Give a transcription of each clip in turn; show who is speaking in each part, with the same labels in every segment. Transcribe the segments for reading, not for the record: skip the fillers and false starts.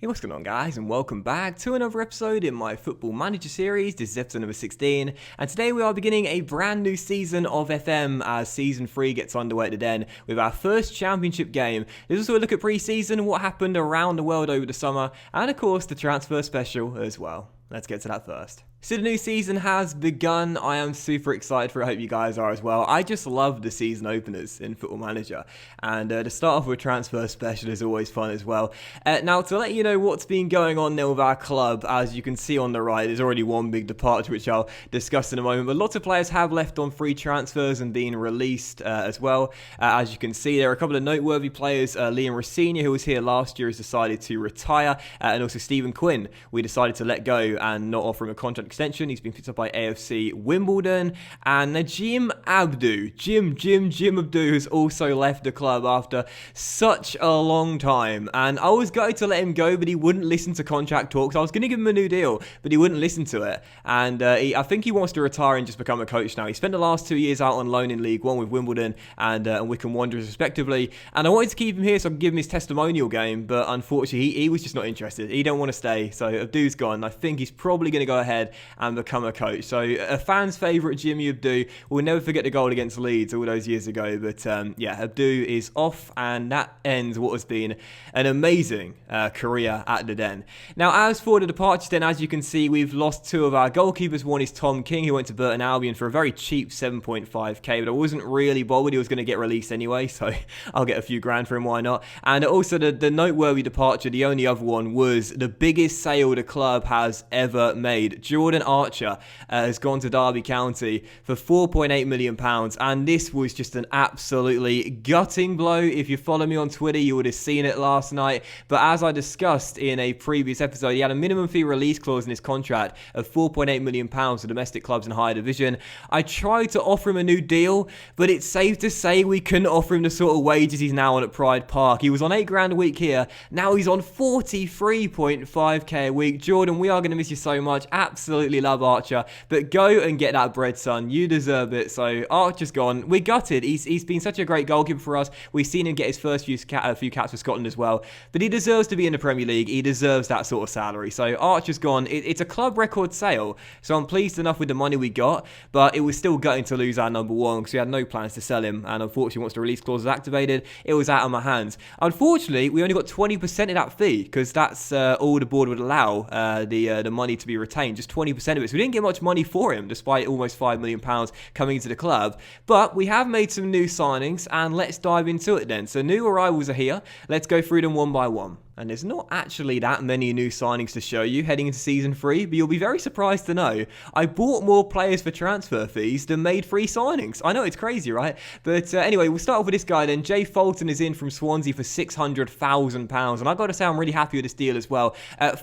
Speaker 1: Hey, what's going on, guys, and welcome back to another episode in my Football Manager series. This is episode number 16, and today we are beginning a brand new season of FM as Season 3 gets underway at the Den with our first Championship game. There's also a look at pre-season, what happened around the world over the summer, and of course the transfer special as well. Let's get to that first. So the new season has begun. I am super excited for it. I hope you guys are as well. I just love the season openers in Football Manager. And to start off with transfer special is always fun as well. Now, to let you know what's been going on there with our club, as you can see on the right, there's already one big departure, which I'll discuss in a moment. But lots of players have left on free transfers and been released as well. As you can see, there are a couple of noteworthy players. Liam Rosenior, who was here last year, has decided to retire. And also Stephen Quinn, we decided to let go and not offer him a contract extension. He's been picked up by AFC Wimbledon. And Najim Abdu, Jim Abdu, has also left the club after such a long time. And I was going to let him go, but he wouldn't listen to contract talks. I was going to give him a new deal, but he wouldn't listen to it. And I think he wants to retire and just become a coach now. He spent the last 2 years out on loan in League One with Wimbledon and Wycombe Wanderers respectively. And I wanted to keep him here so I could give him his testimonial game, but unfortunately he was just not interested. He don't want to stay, so Abdu's gone. I think he's probably going to go ahead and become a coach. So a fan's favourite, Jimmy Abdu, will never forget the goal against Leeds all those years ago. But yeah, Abdu is off, and that ends what has been an amazing career at the Den. Now, as for the departures then, as you can see, we've lost two of our goalkeepers. One is Tom King, who went to Burton Albion for a very cheap 7.5k, but I wasn't really bothered. He was going to get released anyway, so I'll get a few grand for him, why not? And also the noteworthy departure, the only other one, was the biggest sale the club has ever made. Jordan Archer has gone to Derby County for £4.8 million, and this was just an absolutely gutting blow. If you follow me on Twitter, you would have seen it last night, but as I discussed in a previous episode, he had a minimum fee release clause in his contract of £4.8 million for domestic clubs in higher division. I tried to offer him a new deal, but it's safe to say we couldn't offer him the sort of wages he's now on at Pride Park. He was on £8 a week here, now he's on 43.5k a week. Jordan, we are going to miss you so much. Absolutely love Archer, but go and get that bread, son. You deserve it. So Archer's gone. We're gutted. He's been such a great goalkeeper for us. We've seen him get his first few caps for Scotland as well, but he deserves to be in the Premier League. He deserves that sort of salary. So Archer's gone. It's a club record sale, so I'm pleased enough with the money we got, but it was still gutting to lose our number one because we had no plans to sell him, and unfortunately once the release clause was activated, it was out of my hands. Unfortunately, we only got 20% of that fee because that's all the board would allow the money to be retained, just 20% of it. So we didn't get much money for him despite almost £5 million coming into the club, but we have made some new signings, and let's dive into it then. So new arrivals are here. Let's go through them one by one. And there's not actually that many new signings to show you heading into Season 3, but you'll be very surprised to know I bought more players for transfer fees than made free signings. I know, it's crazy, right? But anyway, we'll start off with this guy then. Jay Fulton is in from Swansea for £600,000, and I've got to say I'm really happy with this deal as well.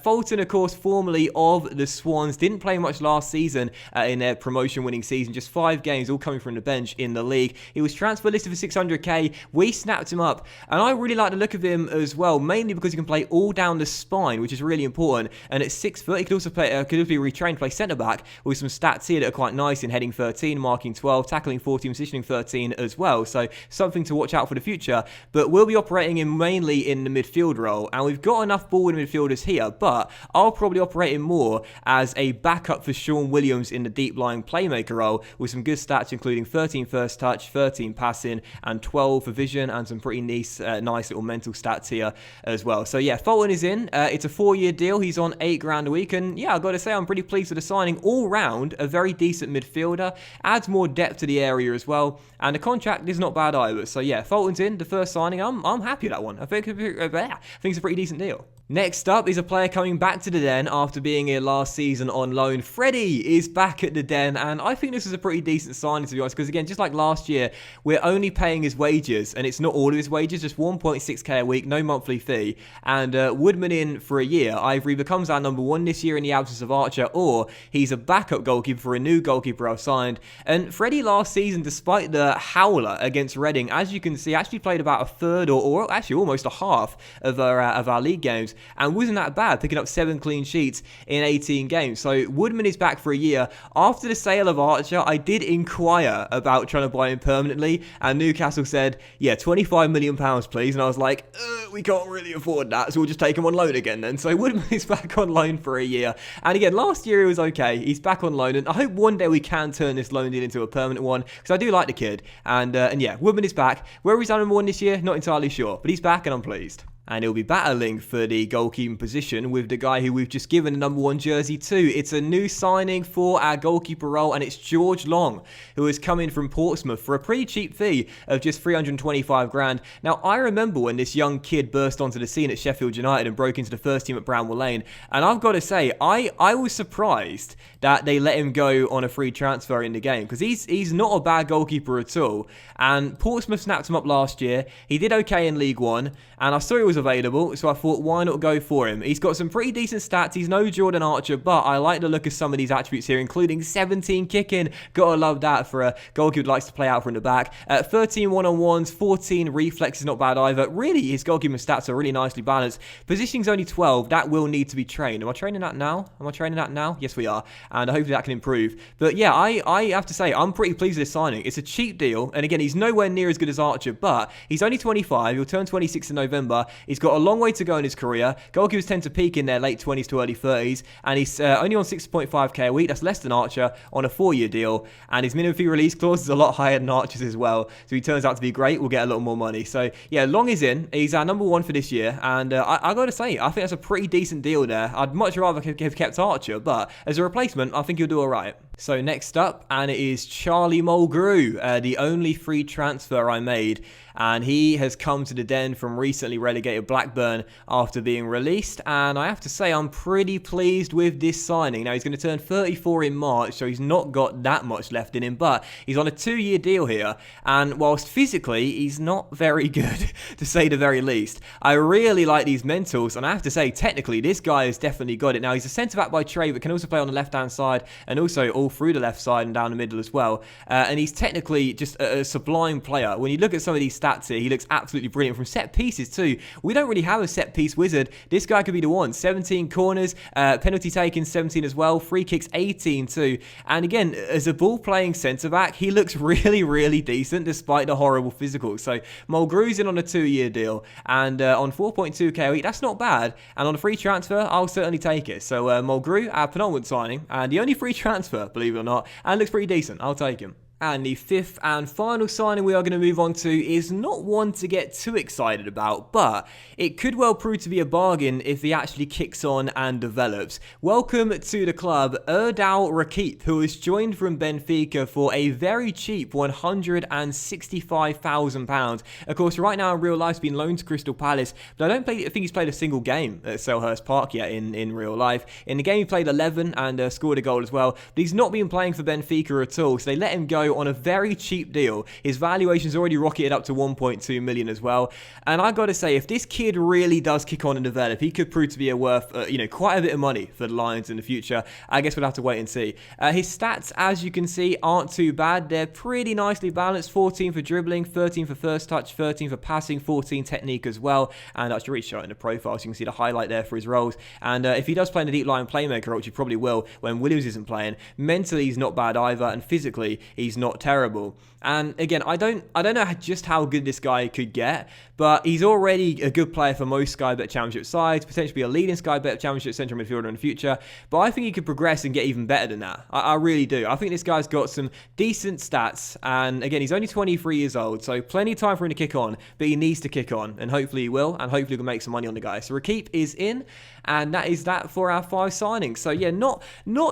Speaker 1: Fulton, of course, formerly of the Swans, didn't play much last season in their promotion-winning season, just 5 games, all coming from the bench in the league. He was transfer listed for 600k. We snapped him up, and I really like the look of him as well, mainly because he can play all down the spine, which is really important. And at 6 foot, he could also play, could be retrained to play centre back with some stats here that are quite nice in heading 13, marking 12, tackling 14, positioning 13 as well. So something to watch out for the future. But we'll be operating him mainly in the midfield role, and we've got enough ball-winning midfielders here. But I'll probably operate him more as a backup for Sean Williams in the deep-lying playmaker role, with some good stats including 13 first touch, 13 passing, and 12 for vision, and some pretty nice little mental stats here as well. So yeah, Fulton is in. It's a 4-year deal. He's on £8 a week, and yeah, I've got to say I'm pretty pleased with the signing. All round, a very decent midfielder, adds more depth to the area as well, and the contract is not bad either. So yeah, Fulton's in, the first signing. I'm happy with that one. I think it's a pretty decent deal. Next up is a player coming back to the Den after being here last season on loan. Freddie is back at the Den, and I think this is a pretty decent signing, to be honest, because again, just like last year, we're only paying his wages, and it's not all of his wages, just 1.6k a week, no monthly fee, and Woodman in for a year. Either he becomes our number one this year in the absence of Archer, or he's a backup goalkeeper for a new goalkeeper I've signed. And Freddie last season, despite the howler against Reading, as you can see, actually played about a third or actually almost a half of our league games. and wasn't that bad, picking up 7 clean sheets in 18 games. So Woodman is back for a year. After the sale of Archer, I did inquire about trying to buy him permanently, and Newcastle said, yeah, £25 million, please. And I was like, we can't really afford that, so we'll just take him on loan again then. So Woodman is back on loan for a year. And again, last year he was okay. He's back on loan, and I hope one day we can turn this loan deal into a permanent one, because I do like the kid. And yeah, Woodman is back. Where he's number 1 this year, not entirely sure, but he's back and I'm pleased. And he'll be battling for the goalkeeping position with the guy who we've just given the number 1 jersey to. It's a new signing for our goalkeeper role, and it's George Long, who has come in from Portsmouth for a pretty cheap fee of just 325 grand. Now, I remember when this young kid burst onto the scene at Sheffield United and broke into the first team at Bramwell Lane, and I've got to say, I was surprised that they let him go on a free transfer in the game, because he's not a bad goalkeeper at all. And Portsmouth snapped him up last year. He did okay in League One, and I saw he was available, so I thought, why not go for him? He's got some pretty decent stats. He's no Jordan Archer, but I like the look of some of these attributes here, including 17 kicking. Gotta love that for a goalkeeper who likes to play out from the back. 13 one-on-ones, 14 reflexes, not bad either. Really, his goalkeeping stats are really nicely balanced. Positioning's only 12. That will need to be trained. Am I training that now? Yes, we are. And hopefully that can improve. But yeah, I have to say, I'm pretty pleased with this signing. It's a cheap deal. And again, he's nowhere near as good as Archer, but he's only 25. He'll turn 26 in November. He's got a long way to go in his career. Goalkeepers tend to peak in their late 20s to early 30s, and he's only on 6.5k a week. That's less than Archer on a 4-year deal, and his minimum fee release clause is a lot higher than Archer's as well. So he turns out to be great. We'll get a lot more money. So yeah, Long is in. He's our number 1 for this year, and I got to say, I think that's a pretty decent deal there. I'd much rather have kept Archer, but as a replacement, I think he'll do all right. So next up, and it is Charlie Mulgrew, the only free transfer I made, and he has come to the Den from recently relegated Blackburn after being released, and I have to say I'm pretty pleased with this signing. Now, he's going to turn 34 in March, so he's not got that much left in him, but he's on a 2-year deal here, and whilst physically he's not very good, to say the very least, I really like these mentals, and I have to say, technically, this guy has definitely got it. Now, he's a centre-back by trade, but can also play on the left-hand side, and also all through the left side and down the middle as well, and he's technically just a sublime player. When you look at some of these stats here, he looks absolutely brilliant from set pieces too. We don't really have a set piece wizard. This guy could be the one. 17 corners, penalty taken 17 as well, free kicks 18 too, and again, as a ball playing centre back, he looks really, really decent despite the horrible physicals. So Mulgrew's in on a 2-year deal, and on 4.2k a week, that's not bad, and on a free transfer, I'll certainly take it. So Mulgrew, our penultimate signing, and the only free transfer, believe it or not, and looks pretty decent. I'll take him. And the 5th and final signing we are going to move on to is not one to get too excited about, but it could well prove to be a bargain if he actually kicks on and develops. Welcome to the club, Erdal Rakip, who has joined from Benfica for a very cheap £165,000. Of course, right now in real life, he's been loaned to Crystal Palace, but I think he's played a single game at Selhurst Park yet in real life. In the game, he played 11 and scored a goal as well, but he's not been playing for Benfica at all, so they let him go on a very cheap deal. His valuation's already rocketed up to 1.2 million as well. And I got to say, if this kid really does kick on and develop, he could prove to be worth quite a bit of money for the Lions in the future. I guess we'll have to wait and see. His stats, as you can see, aren't too bad. They're pretty nicely balanced. 14 for dribbling, 13 for first touch, 13 for passing, 14 technique as well. And that's really showing the profile, so you can see the highlight there for his roles. And if he does play in the deep line playmaker, which he probably will when Williams isn't playing, mentally he's not bad either, and physically he's not terrible. And again, I don't know just how good this guy could get, but he's already a good player for most Sky Bet Championship sides, potentially a leading Sky Bet Championship central midfielder in the future, but I think he could progress and get even better than that. I really do. I think this guy's got some decent stats, and again, he's only 23 years old, so plenty of time for him to kick on, but he needs to kick on, and hopefully he will, and hopefully we can make some money on the guy. So Rakip is in, and that is that for our 5 signings. So yeah, not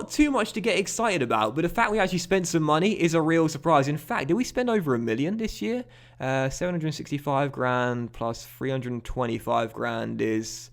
Speaker 1: too much to get excited about, but the fact we actually spent some money is a real surprise. In fact, did we spend over $1 million this year? 765 grand plus 325 grand is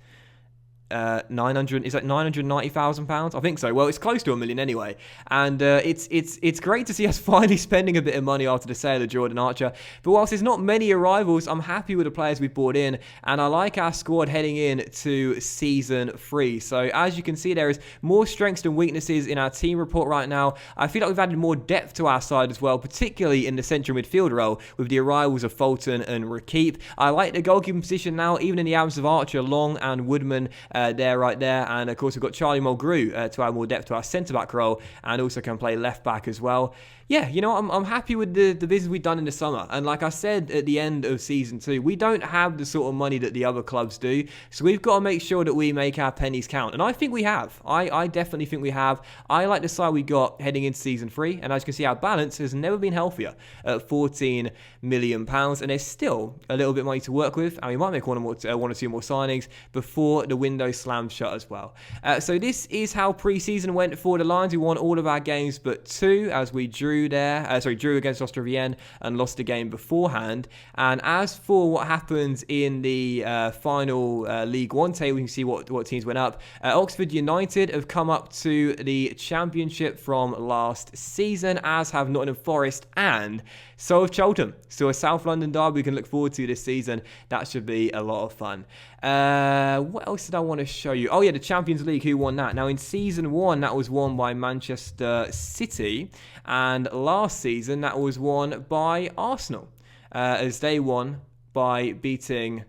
Speaker 1: 990,000 pounds? I think so. Well, it's close to $1 million anyway, and it's great to see us finally spending a bit of money after the sale of Jordan Archer. But whilst there's not many arrivals, I'm happy with the players we brought in, and I like our squad heading in to season 3. So as you can see, there is more strengths than weaknesses in our team report right now. I feel like we've added more depth to our side as well, particularly in the central midfield role with the arrivals of Fulton and Rakip. I like the goalkeeping position now, even in the absence of Archer, Long and Woodman there, right there. And of course, we've got Charlie Mulgrew to add more depth to our centre-back role, and also can play left-back as well. Yeah, you know, I'm happy with the business we've done in the summer. And like I said at the end of season 2, we don't have the sort of money that the other clubs do. So we've got to make sure that we make our pennies count. And I think we have. I definitely think we have. I like the side we got heading into season 3. And as you can see, our balance has never been healthier at £14 million. And there's still a little bit of money to work with. And we might make one or two more signings before the window slams shut as well. So this is how pre-season went for the Lions. We won all of our games but 2 as we drew against Austria Vienna and lost the game beforehand. And as for what happens in the final League One table, you can see what teams went up. Oxford United have come up to the Championship from last season, as have Nottingham Forest, and so have Cheltenham. So a South London derby we can look forward to this season. That should be a lot of fun. What else did I want to show you? Oh yeah, the Champions League, who won that? Now in season 1, that was won by Manchester City, and last season that was won by Arsenal, as they won by beating...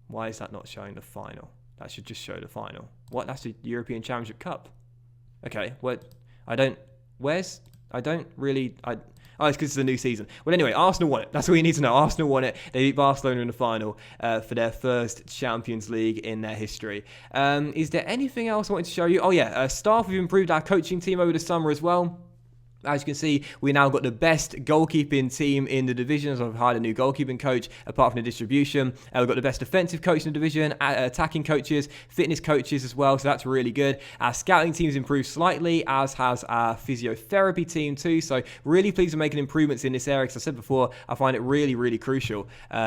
Speaker 1: Why is that not showing the final? That should just show the final. What? That's the European Championship Cup. Okay, what? Oh, it's because it's a new season. Well, anyway, Arsenal won it. That's all you need to know. Arsenal won it. They beat Barcelona in the final for their first Champions League in their history. Is there anything else I wanted to show you? Oh, yeah. Staff, we've improved our coaching team over the summer as well. As you can see, we now got the best goalkeeping team in the division, as I've hired a new goalkeeping coach, apart from the distribution. We've got the best defensive coach in the division, attacking coaches, fitness coaches as well, so that's really good. Our scouting team's improved slightly, as has our physiotherapy team too, so really pleased with making improvements in this area, because I said before, I find it really, really crucial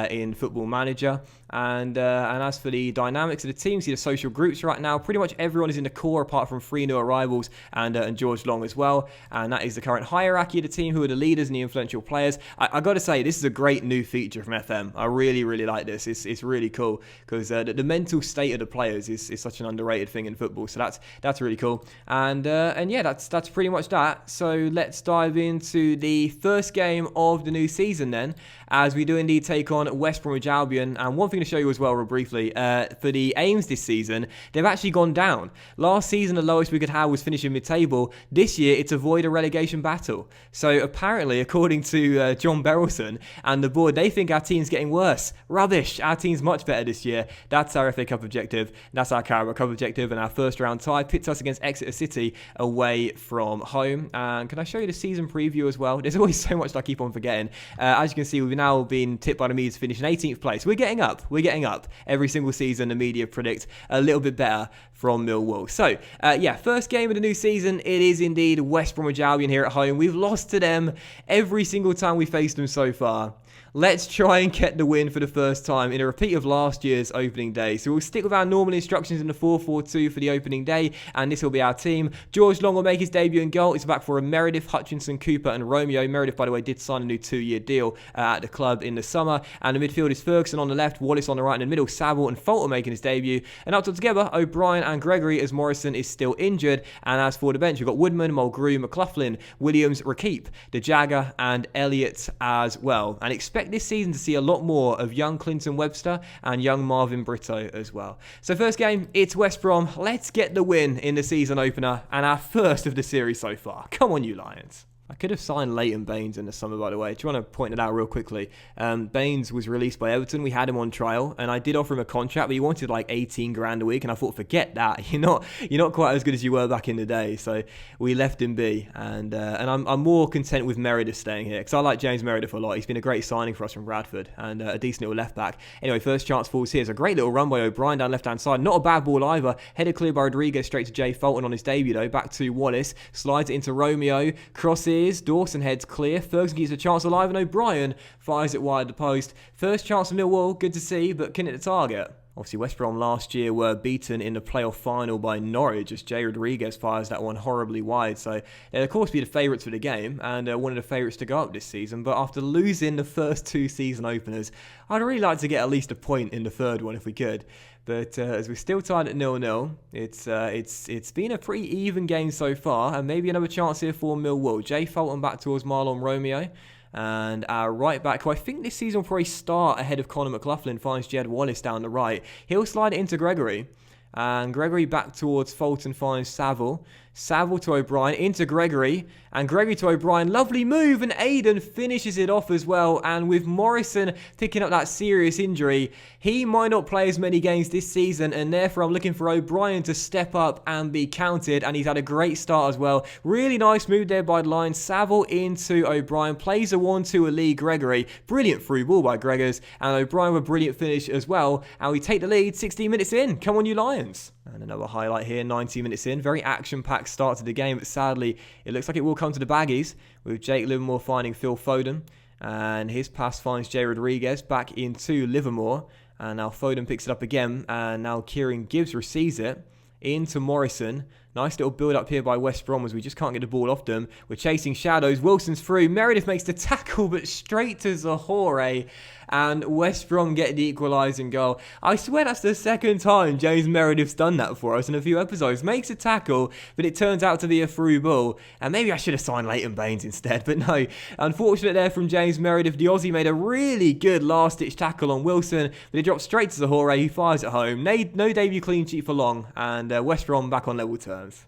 Speaker 1: in Football Manager. And as for the dynamics of the team, see the social groups right now, pretty much everyone is in the core apart from 3 new arrivals and George Long as well, and that is the current hierarchy of the team, who are the leaders and the influential players. I got to say, this is a great new feature from FM. I really, really like this. It's really cool, because the mental state of the players is such an underrated thing in football, so that's really cool. And yeah, that's pretty much that. So let's dive into the first game of the new season then, as we do indeed take on West Bromwich Albion. And one thing to show you as well, real briefly, for the aims this season, they've actually gone down. Last season, the lowest we could have was finishing mid-table. This year, it's avoid a relegation battle. So apparently, according to John Berylson and the board, they think our team's getting worse. Rubbish. Our team's much better this year. That's our FA Cup objective. That's our Carabao Cup objective. And our first round tie pits us against Exeter City away from home. And can I show you the season preview as well? There's always so much I keep on forgetting. As you can see, we've now been tipped by the media to finish in 18th place. We're getting up. Every single season, the media predict a little bit better from Millwall. So, yeah, first game of the new season. It is indeed West Bromwich Albion here at home. We've lost to them every single time we faced them so far. Let's try and get the win for the first time in a repeat of last year's opening day. So we'll stick with our normal instructions in the 4-4-2 for the opening day, and this will be our team. George Long will make his debut in goal. It's back for Meredith, Hutchinson, Cooper and Romeo. Meredith, by the way, did sign a new 2-year deal at the club in the summer. And the midfield is Ferguson on the left, Wallace on the right, and in the middle, Saville and Fulton making his debut. And up top together, O'Brien and Gregory, as Morrison is still injured. And as for the bench, we've got Woodman, Mulgrew, McLaughlin, Williams, Rakip, De Jagger and Elliott as well. And expect this season to see a lot more of young Clinton Webster and young Marvin Brito as well. So first game, it's West Brom. Let's get the win in the season opener and our first of the series so far. Come on, you Lions. I could have signed Leighton Baines in the summer, by the way. Do you want to point it out real quickly? Baines was released by Everton. We had him on trial, and I did offer him a contract, but he wanted like 18 grand a week, and I thought, forget that. You're not quite as good as you were back in the day. So we left him be, and I'm more content with Meredith staying here, because I like James Meredith a lot. He's been a great signing for us from Bradford, and a decent little left back. Anyway, first chance falls here. It's a great little run by O'Brien down left-hand side. Not a bad ball either. Headed clear by Rodriguez straight to Jay Fulton on his debut, though. Back to Wallace. Slides it into Romeo. Crosses. Dawson heads clear. Ferguson gives a chance alive, and O'Brien fires it wide the post. First chance for Millwall, good to see, but can hit the target. Obviously, West Brom last year were beaten in the playoff final by Norwich as Jay Rodriguez fires that one horribly wide. So they'll, of course, be the favourites for the game and one of the favourites to go up this season. But after losing the first 2 season openers, I'd really like to get at least a point in the third one if we could. But as we're still tied at 0-0, it's been a pretty even game so far, and maybe another chance here for Millwall. Jay Fulton back towards Marlon Romeo. And our right back, who I think this season will probably start ahead of Conor McLaughlin, finds Jed Wallace down the right. He'll slide it into Gregory. And Gregory back towards Fulton finds Saville. Saville to O'Brien, into Gregory, and Gregory to O'Brien, lovely move, and Aiden finishes it off as well. And with Morrison picking up that serious injury, he might not play as many games this season, and therefore I'm looking for O'Brien to step up and be counted, and he's had a great start as well. Really nice move there by the line. Saville into O'Brien, plays a 1-2 a lead Gregory, brilliant through ball by Gregors, and O'Brien with a brilliant finish as well, and we take the lead 16 minutes in. Come on, you Lions. And another highlight here, 90 minutes in. Very action-packed start to the game, but sadly, it looks like it will come to the Baggies, with Jake Livermore finding Phil Foden. And his pass finds Jay Rodriguez back into Livermore. And now Foden picks it up again, and now Kieran Gibbs receives it into Morrison. Nice little build up here by West Brom as we just can't get the ball off them. We're chasing shadows. Wilson's through. Meredith makes the tackle, but straight to Zahore. And West Brom get the equalising goal. I swear that's the second time James Meredith's done that for us in a few episodes. Makes a tackle, but it turns out to be a through ball. And maybe I should have signed Leighton Baines instead, but no. Unfortunate there from James Meredith. The Aussie made a really good last-ditch tackle on Wilson, but it drops straight to Zahore. He fires it home. No debut clean sheet for long, and West Brom back on level terms.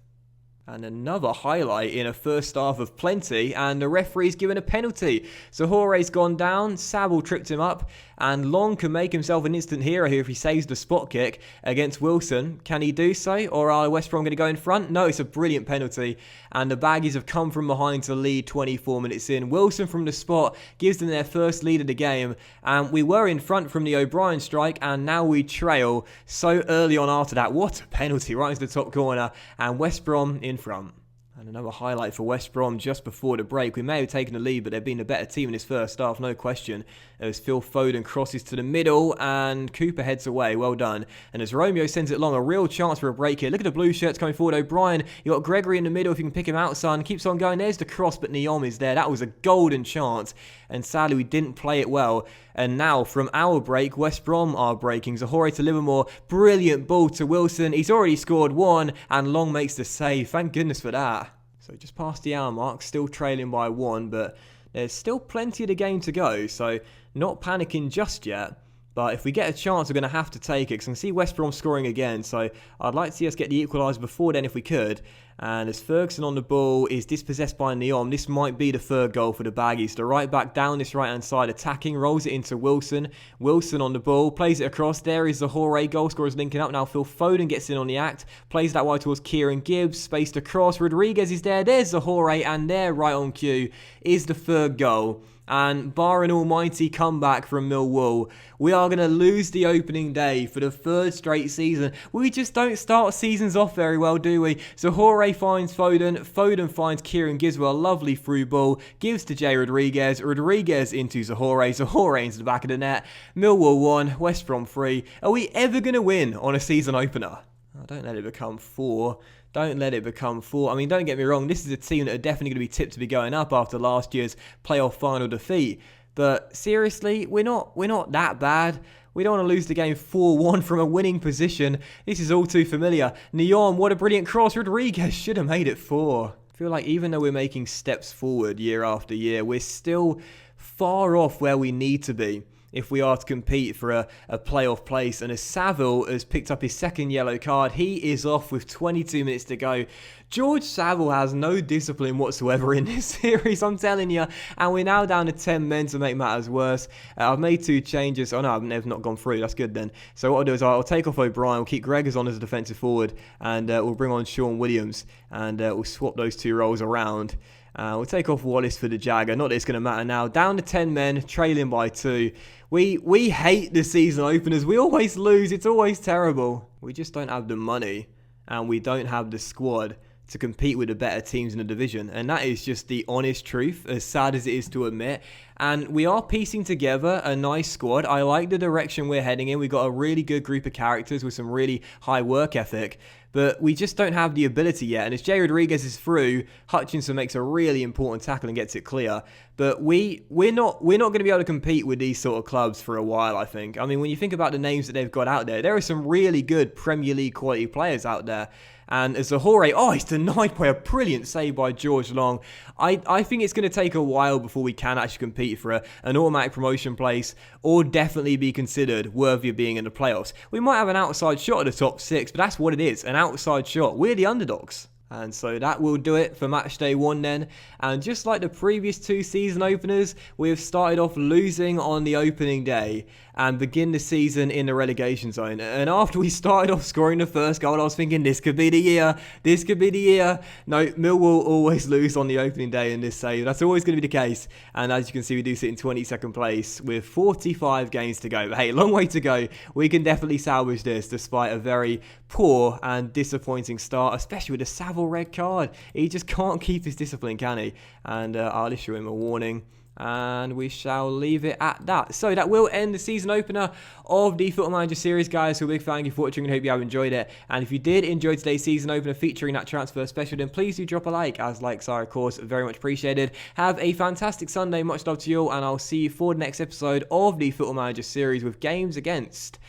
Speaker 1: And another highlight in a first half of plenty, and the referee's given a penalty. Zahore's gone down, Saville tripped him up, and Long can make himself an instant hero here if he saves the spot kick against Wilson. Can he do so, or are West Brom going to go in front? No, it's a brilliant penalty, and the Baggies have come from behind to lead 24 minutes in. Wilson from the spot gives them their first lead of the game, and we were in front from the O'Brien strike, and now we trail so early on after that. What a penalty right into the top corner, and West Brom in front. And another highlight for West Brom just before the break. We may have taken the lead, but they've been a better team in this first half, no question. As Phil Foden crosses to the middle and Cooper heads away. Well done. And as Romeo sends it long, a real chance for a break here. Look at the blue shirts coming forward. O'Brien, you got Gregory in the middle if you can pick him out, son. Keeps on going. There's the cross, but Neom is there. That was a golden chance. And sadly, we didn't play it well. And now, from our break, West Brom are breaking. Zahore to Livermore. Brilliant ball to Wilson. He's already scored one, and Long makes the save. Thank goodness for that. So just past the hour mark, still trailing by one, but there's still plenty of the game to go, so not panicking just yet. But if we get a chance, we're going to have to take it, because I can see West Brom scoring again, so I'd like to see us get the equaliser before then if we could. And as Ferguson on the ball is dispossessed by Neom, this might be the third goal for the Baggies. The right back down this right-hand side attacking, rolls it into Wilson. Wilson on the ball, plays it across. There is Zahore, goal scorers linking up. Now Phil Foden gets in on the act, plays that wide towards Kieran Gibbs, spaced across. Rodriguez is there. There's Zahore, and there, right on cue, is the third goal. And bar an almighty comeback from Millwall, we are going to lose the opening day for the third straight season. We just don't start seasons off very well, do we? Zahore finds Foden. Foden finds Kieran Gibbs with a lovely through ball. Gives to Jay Rodriguez. Rodriguez into Zahore. Zahore into the back of the net. Millwall 1, West Brom 3. Are we ever going to win on a season opener? Oh, don't let it become 4. Don't let it become 4. I mean, don't get me wrong, this is a team that are definitely going to be tipped to be going up after last year's playoff final defeat. But seriously, we're not that bad. We don't want to lose the game 4-1 from a winning position. This is all too familiar. Neom, what a brilliant cross. Rodriguez should have made it 4. I feel like even though we're making steps forward year after year, we're still far off where we need to be if we are to compete for a playoff place. And as Saville has picked up his second yellow card, he is off with 22 minutes to go. George Saville has no discipline whatsoever in this series, I'm telling you. And we're now down to 10 men to make matters worse. I've made 2 changes. Oh no, they've not gone through. That's good then. So what I'll do is I'll take off O'Brien. We'll keep Gregors on as a defensive forward. And we'll bring on Sean Williams. And we'll swap those 2 roles around. We'll take off Wallace for the Jagger. Not that it's going to matter now. Down to 10 men, trailing by 2. We hate the season openers. We always lose. It's always terrible. We just don't have the money. And we don't have the squad to compete with the better teams in the division. And that is just the honest truth, as sad as it is to admit. And we are piecing together a nice squad. I like the direction we're heading in. We've got a really good group of characters with some really high work ethic. But we just don't have the ability yet. And as Jay Rodriguez is through, Hutchinson makes a really important tackle and gets it clear. But we're not going to be able to compete with these sort of clubs for a while, I think. I mean, when you think about the names that they've got out there are some really good Premier League quality players out there. And as Zahore, he's denied by a brilliant save by George Long. I think it's going to take a while before we can actually compete compete for an automatic promotion place or definitely be considered worthy of being in the playoffs. We might have an outside shot at the top 6, but that's what it is, an outside shot. We're the underdogs. And so that will do it for match day 1 then. And just like the previous 2 season openers, we have started off losing on the opening day and begin the season in the relegation zone. And after we started off scoring the first goal, I was thinking, this could be the year. This could be the year. No, Millwall always lose on the opening day in this save. That's always going to be the case. And as you can see, we do sit in 22nd place with 45 games to go. But hey, long way to go. We can definitely salvage this despite a very poor and disappointing start, especially with a Savile red card. He just can't keep his discipline, can he? And I'll issue him a warning. And we shall leave it at that. So that will end the season opener of the Football Manager series, guys. So big thank you for watching and hope you have enjoyed it. And if you did enjoy today's season opener featuring that transfer special, then please do drop a like, as likes are, of course, very much appreciated. Have a fantastic Sunday. Much love to you all. And I'll see you for the next episode of the Football Manager series with games against...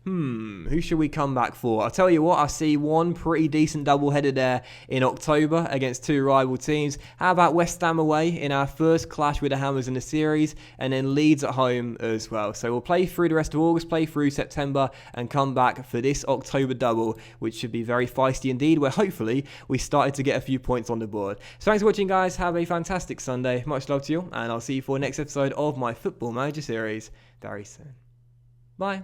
Speaker 1: who should we come back for? I'll tell you what, I see one pretty decent double-header there in October against 2 rival teams. How about West Ham away in our first clash with the Hammers in the series, and then Leeds at home as well. So we'll play through the rest of August, play through September, and come back for this October double, which should be very feisty indeed, where hopefully we started to get a few points on the board. So thanks for watching, guys. Have a fantastic Sunday. Much love to you, and I'll see you for the next episode of my Football Manager series very soon. Bye.